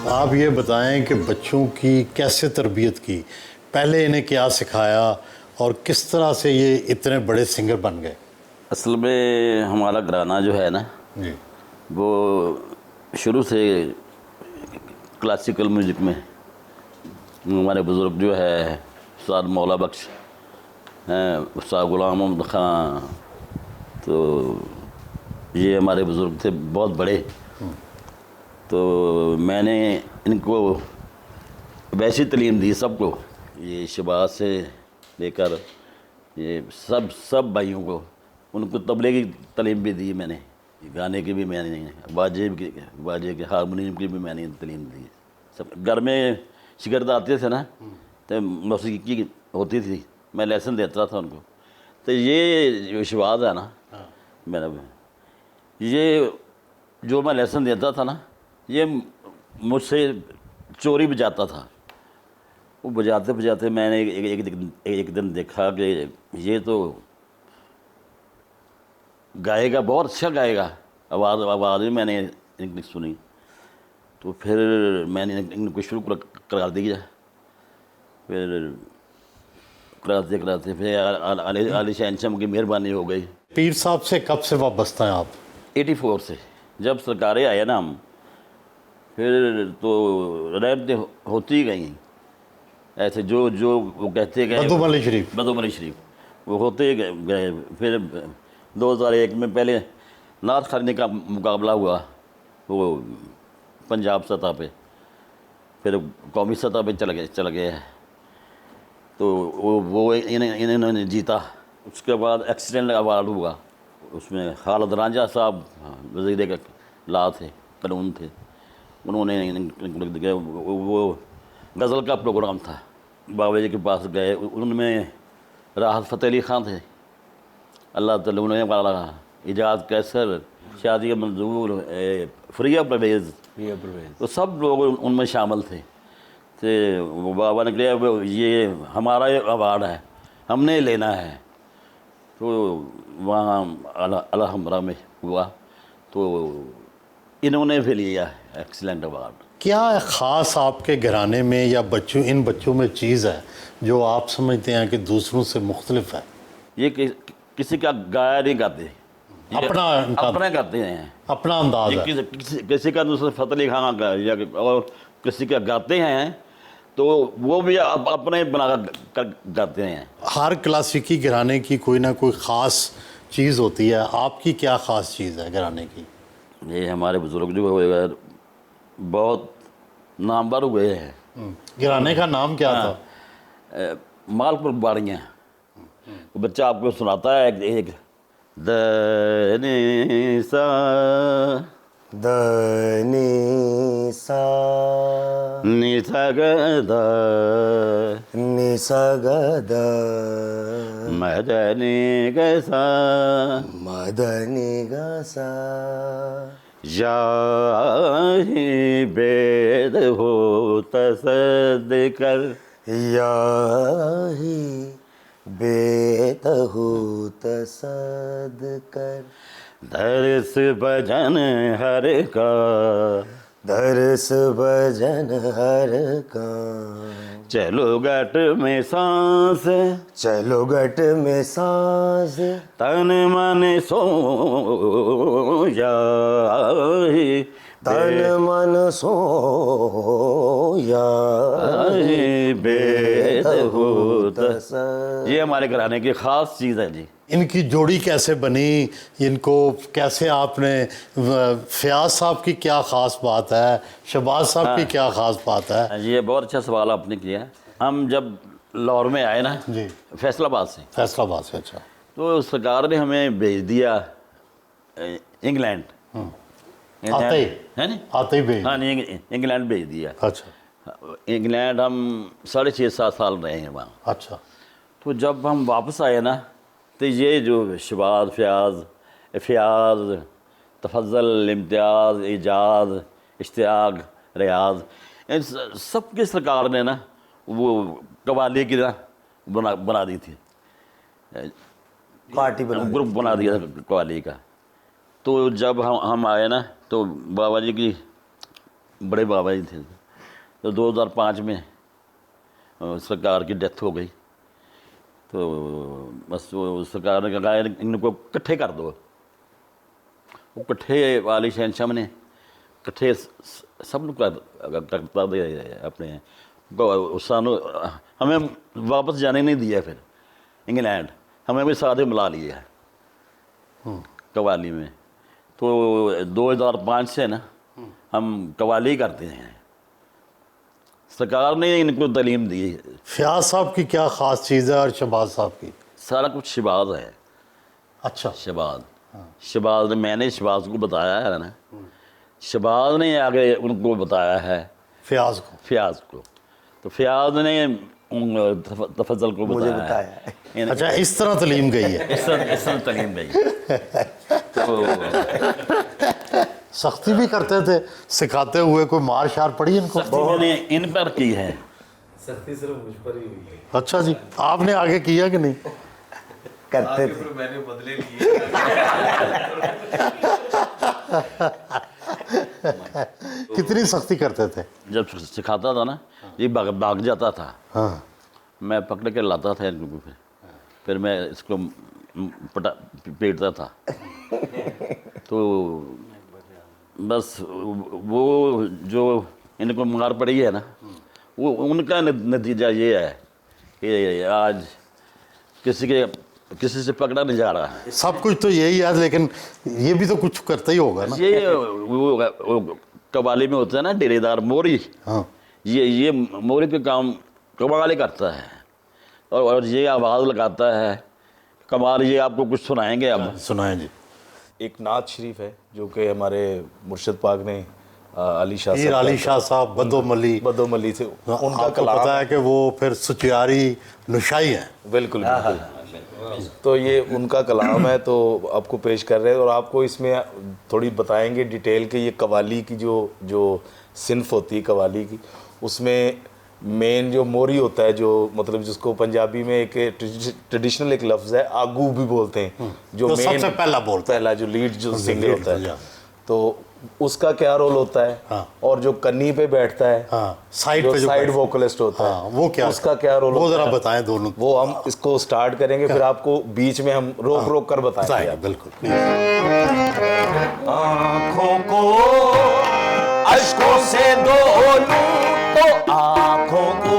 आप ये बताएं कि बच्चों की कैसे तरबियत की, पहले इन्हें क्या सिखाया और किस तरह से ये इतने बड़े सिंगर बन गए? असल में हमारा घराना जो है ना, जी। वो शुरू से क्लासिकल म्यूज़िक में हमारे बुज़ुर्ग जो है उस्ताद मौला बख्श हैं, उस्ताद ग़ुलाम मोहम्मद ख़ान, तो ये हमारे बुज़ुर्ग थे बहुत बड़े। तो मैंने इनको वैसी तालीम दी सबको, ये शहबाज से लेकर ये सब भाइयों को, उनको तबले की तालीम भी दी मैंने, गाने की भी मैंने, बाजे के हारमोनियम की भी मैंने तालीम दी। सब घर में शिगिर्द आते थे ना, तो मौसीकी की होती थी, मैं लेसन देता था उनको। तो ये जो शहबाज है ना मेरा, ये जो मैं लेसन देता था ना, ये मुझसे चोरी बजाता था। वो बजाते बजाते मैंने एक दिन देखा कि ये तो गाएगा, बहुत अच्छा गाएगा, आवाज़ भी मैंने इनकी सुनी। तो फिर मैंने इनको शुरू करा दिया। फिर कराते फिर अली शहनशाह की मेहरबानी हो गई। पीर साहब से कब से वाबस्ता हैं आप? 84 से जब सरकारें आए ना हम, फिर तो रहमतें होती ही गई। ऐसे जो जो वो कहते गए, बदुमली शरीफ वो होते ही गए। फिर 2001 में पहले नात खाने का मुकाबला हुआ, वो पंजाब सतह पे, फिर कौमी सतह पे चल गए। तो वो इन्होंने जीता। उसके बाद एक्सीडेंट अवार्ड हुआ, उसमें खालिद रांझा साहब वज़ीर का ला थे, कानून थे, उन्होंने वो गज़ल का प्रोग्राम था, बाबा जी के पास गए। उनमें राहत फ़तेह अली ख़ान थे, अल्लाह ताला उन्हें वाला, इजाज़ कैसर, शादी मंजूर, फ्रिया परवेज़, तो सब लोग उनमें शामिल थे। तो वो बाबा ने कहा ये हमारा ये अवार्ड है, हमने लेना है। तो वहाँ अलहमरा में हुआ, तो इन्होंने भी लिया एक्सीलेंट अवार्ड। क्या ख़ास आपके घराने में या इन बच्चों में चीज़ है जो आप समझते हैं कि दूसरों से मुख्तलिफ है? ये किसी का गाया नहीं गाते, अपना गाते हैं, अपना अंदाज है। किसी का दूसरा फ़तेह अली खान का या और किसी का गाते हैं, तो वो भी अपने बना कर गाते हैं। हर क्लासिकी घराने की कोई ना कोई ख़ास चीज़ होती है, आपकी क्या ख़ास चीज़ है घराने की? ये हमारे बुजुर्ग जो हुए बहुत नामवर हुए हैं। घराने का नाम क्या था? मालपुर बाड़ियाँ। बच्चा आपको सुनाता है एक द नि सा नि सा ग द नि सा ग द म द नि ग सा म द नि ग सा याही बेद हो तसद कर, याही बेत हो तसद कर, दरस भजन हर का, दरस भजन हर का, चलो गट में सांस, चलो गट में सांस, तन मन सो याही, तन मन सो याही बेद हो तसद। ये हमारे घराने की ख़ास चीज़ है जी। इनकी जोड़ी कैसे बनी, इनको कैसे आपने, फ़याज़ साहब की क्या ख़ास बात है, शहबाज साहब की क्या ख़ास बात है? ये बहुत अच्छा सवाल आपने किया। हम जब लाहौर में आए ना जी, फैसलाबाद से, अच्छा। तो सरकार ने हमें भेज दिया इंग्लैंड। आते ही है नी? आते ही भेज? हाँ नहीं, इंग्लैंड भेज दिया। अच्छा। इंग्लैंड हम 6.5-7 साल रहे हैं वहाँ। अच्छा। तो जब हम वापस आए ना, तो ये जो शहबाज, फ़याज़, तफज़्ज़ल, इम्तियाज़, एजाज़, इश्तियाक, रियाज़, इन सब की सरकार ने ना वो कवाली की ना बना दी थी, पार्टी ग्रुप बना दिया था कवाली का। तो जब हम आए ना, तो बाबा जी की बड़े बाबा जी थे। तो 2005 में सरकार की डेथ हो गई, तो बस वो सरकार ने कहा इनको इकट्ठे कर दो। वो इकट्ठे वाली शहनशाह ने इकट्ठे सब लोग करता दे अपने सानू हमें वापस जाने नहीं दिया। फिर इंग्लैंड हमें भी साथ ही मिला लिया है कवाली में। तो 2005 से ना हम कवाली करते हैं। सरकार ने इनको तालीम दी है। फयाज साहब की क्या ख़ास चीज़ है और शहबाज साहब की? सारा कुछ शहबाज है। अच्छा, शहबाज शहबाज ने, मैंने शहबाज को बताया है ना, शहबाज ने आगे उनको बताया है फयाज को। तो फयाज ने तफज़ल को मुझे बताया बताया है। अच्छा, इस तरह तालीम गई है। इस तरह तालीम गई। तो सख्ती भी करते थे सिखाते हुए? कोई मार शार पड़ी इनको? सख्ती मैंने इन पर की है। सख्ती सिर्फ मुझ पर ही हुई है। अच्छा जी, आपने आगे किया कि नहीं? करते आगे थे। फिर मैंने बदले लिए। कितनी सख्ती करते थे? जब सिखाता था ना, ये भाग जाता था, हाँ, मैं पकड़ के लाता था इनको। फिर मैं इसको पीटता था। तो बस वो जो इनको मार पड़ी है ना, वो उनका नतीजा ये है कि आज किसी से पकड़ा नहीं जा रहा है। सब कुछ तो यही है, लेकिन ये भी तो कुछ करता ही होगा ना। ये वो कवाली में होता है ना, डेरेदार मोरी। हाँ, ये मोरी के काम कमाल करता है, और ये आवाज़ लगाता है कमाल। ये आपको कुछ सुनाएंगे अब। सुनाएं जी। एक नात शरीफ है जो कि हमारे मुर्शिद पाक ने अली शाह हीर अली शाह साहब बदोमली से उनका आपको कलाम पता है कि वो फिर सुचियारी नुशाई है। बिल्कुल बिल्कुल। तो ये उनका कलाम है, तो आपको पेश कर रहे हैं और आपको इसमें थोड़ी बताएंगे डिटेल कि ये कवाली की जो सिनफ होती है कवाली की, उसमें मेन जो मोरी होता है, जो मतलब जिसको पंजाबी में एक ट्रेडिशनल एक लफ्ज़ है आगू भी बोलते हैं, जो सबसे पहला जो लीड जो सिंगर होता है, हाँ। तो उसका क्या रोल होता है? हाँ। और जो कन्नी पे बैठता है, हाँ, साइड जो पे जो साइड बैठता वोकलिस्ट होता हाँ, है, वो क्या उसका क्या रोल वो होता जरा है? बताएं दोनों। वो हम इसको स्टार्ट करेंगे, फिर आपको बीच में हम रोक कर बताएंगे। बताएं, बिल्कुल। आँखों को अश्कों से धो लूं तो आँखों को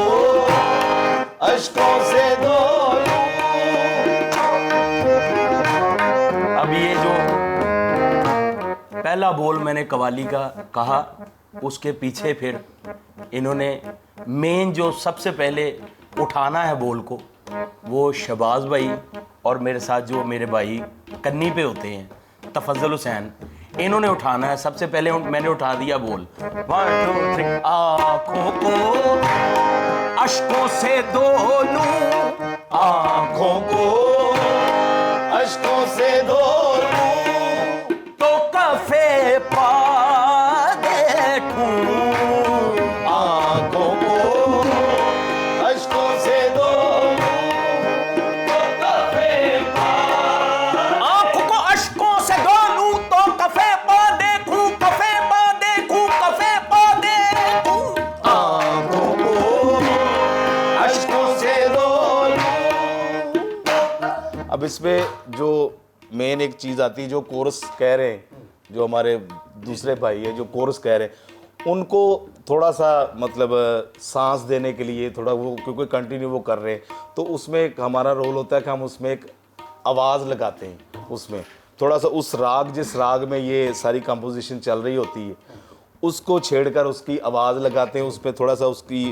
अश्कों से धो लूं। अब ये जो पहला बोल मैंने कवाली का कहा, उसके पीछे फिर इन्होंने मेन जो सबसे पहले उठाना है बोल को, वो शहबाज भाई और मेरे साथ जो मेरे भाई कन्नी पे होते हैं तफज़ल हुसैन, इन्होंने उठाना है। सबसे पहले मैंने उठा दिया बोल 1 2 3। आँखों को अश्कों से धो लूं, आँखों को अश्कों से धो लूं, तो कफे पा देखूं। आँखों को अश्कों से धो लूं, तो कफे पा। आँखों को अश्कों से धो लूं तो कफे पा देखूं, कफे पा देखूं, कफे पा देखूं। आँखों को अश्कों से धो लूं। अब इसमें जो मेन एक चीज़ आती है, जो कोरस कह रहे हैं, जो हमारे दूसरे भाई है जो कोरस कह रहे हैं, उनको थोड़ा सा मतलब सांस देने के लिए थोड़ा वो, क्योंकि कंटिन्यू वो कर रहे हैं, तो उसमें एक हमारा रोल होता है कि हम उसमें एक आवाज़ लगाते हैं। उसमें थोड़ा सा उस राग, जिस राग में ये सारी कंपोजिशन चल रही होती है, उसको छेड़कर उसकी आवाज़ लगाते हैं। उस पर थोड़ा सा उसकी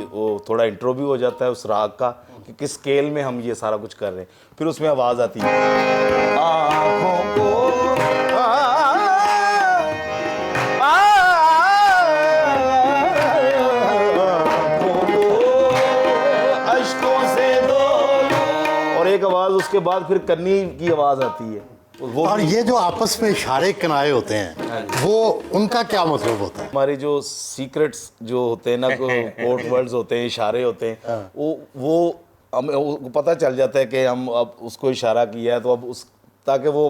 थोड़ा इंट्रो भी हो जाता है उस राग का कि किस स्केल में हम ये सारा कुछ कर रहे हैं, फिर उसमें आवाज़ आती है। आँखों को अश्कों से धो लूं, और एक आवाज़ उसके बाद फिर कन्नी की आवाज़ आती है। वो और ये जो आपस में इशारे किनाए होते हैं, वो उनका क्या मतलब होता है? हमारे जो सीक्रेट्स जो होते हैं ना, कोड वर्ड्स होते हैं, इशारे होते हैं, वो हमें वो पता चल जाता है कि हम अब उसको इशारा किया है, तो अब ताकि वो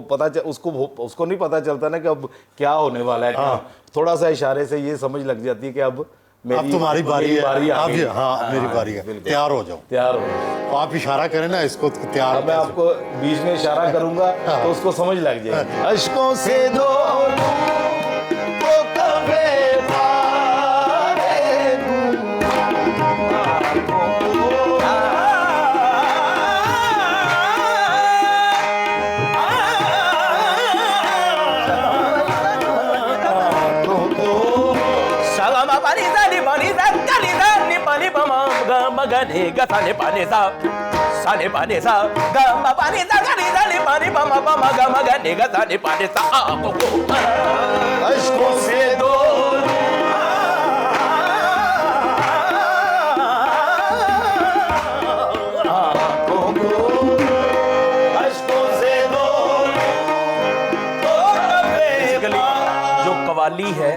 उसको नहीं पता चलता ना कि अब क्या होने वाला है। थोड़ा सा इशारे से ये समझ लग जाती है कि अब तुम्हारी बारी है, आ गई। हाँ मेरी बारी है, तैयार हो जाओ। तैयार हो। तो आप इशारा करें ना इसको, तो तैयार। अब मैं आपको बीच में इशारा करूंगा तो उसको समझ लग जाएगी। अश्कों से धो गने ग साले पाने सा साले पाने सा ग म पाने सा गने साले पाने प म ग म गने ग साले पाने सा अश्कों से दो जो कवाली है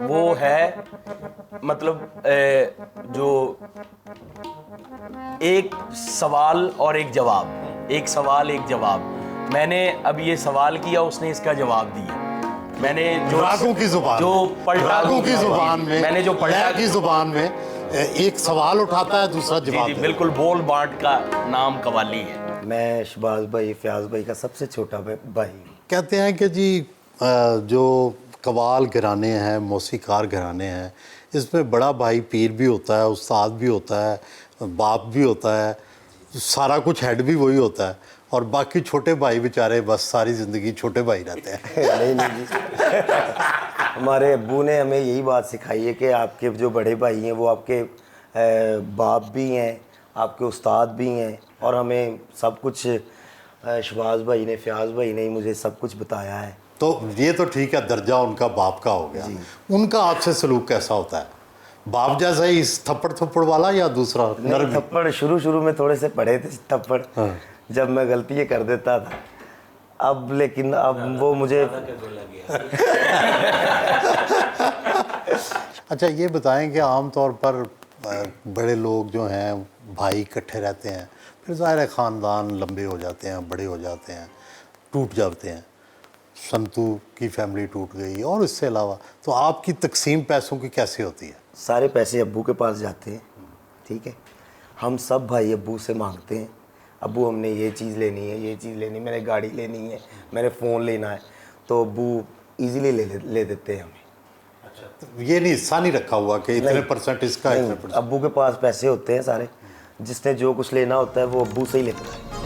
वो है मतलब जो एक सवाल और एक जवाब, एक सवाल एक जवाब। मैंने अब ये सवाल किया, उसने इसका जवाब दिया। मैंने जो रागों की जुबान, जो पलटा, रागों की जुबान में, मैंने जो पलटा की जुबान में एक सवाल उठाता है, दूसरा जवाब। जी, बिल्कुल बोल बांट का नाम कवाली है। मैं शहबाज भाई फयाज भाई का सबसे छोटा भाई। कहते हैं कि जी जो कवाल घराने हैं, मौसीकार घराने हैं, इसमें बड़ा भाई पीर भी होता है, उस्ताद भी होता है, बाप भी होता है, सारा कुछ हेड भी वही होता है, और बाकी छोटे भाई बेचारे बस सारी ज़िंदगी छोटे भाई रहते हैं। नहीं जी, हमारे अब्बू ने हमें यही बात सिखाई है कि आपके जो बड़े भाई हैं वो आपके बाप भी हैं, आपके उस्ताद भी हैं, और हमें सब कुछ शहबाज भाई ने, फयाज भाई ने मुझे सब कुछ बताया है। तो ये तो ठीक है, दर्जा उनका बाप का हो गया। उनका आपसे सलूक कैसा होता है? बाप जैसा ही इस थप्पड़ वाला या दूसरा नरम? थप्पड़ शुरू में थोड़े से पड़े थे थप्पड़, जब मैं गलती कर देता था। अब लेकिन अब वो मुझे अच्छा ये बताएं कि आम तौर पर बड़े लोग जो हैं भाई इकट्ठे रहते हैं, फिर ज़ाहिर है ख़ानदान लंबे हो जाते हैं, बड़े हो जाते हैं, टूट जाते हैं। संतू की फैमिली टूट गई, और इससे अलावा तो आपकी तकसीम पैसों की कैसे होती है? सारे पैसे अब्बू के पास जाते हैं, ठीक है। हम सब भाई अब्बू से मांगते हैं, अब्बू हमने ये चीज़ लेनी है, ये चीज़ लेनी है, मैंने गाड़ी लेनी है, मैंने फ़ोन लेना है, तो अब्बू इजीली ले देते हैं हमें। अच्छा, तो ये नहीं हिस्सा नहीं रखा हुआ कि इतने परसेंट इसका, इतने परसेंट? अब्बू के पास पैसे होते हैं सारे, जिसने जो कुछ लेना होता है वो अब्बू से ही लेता है।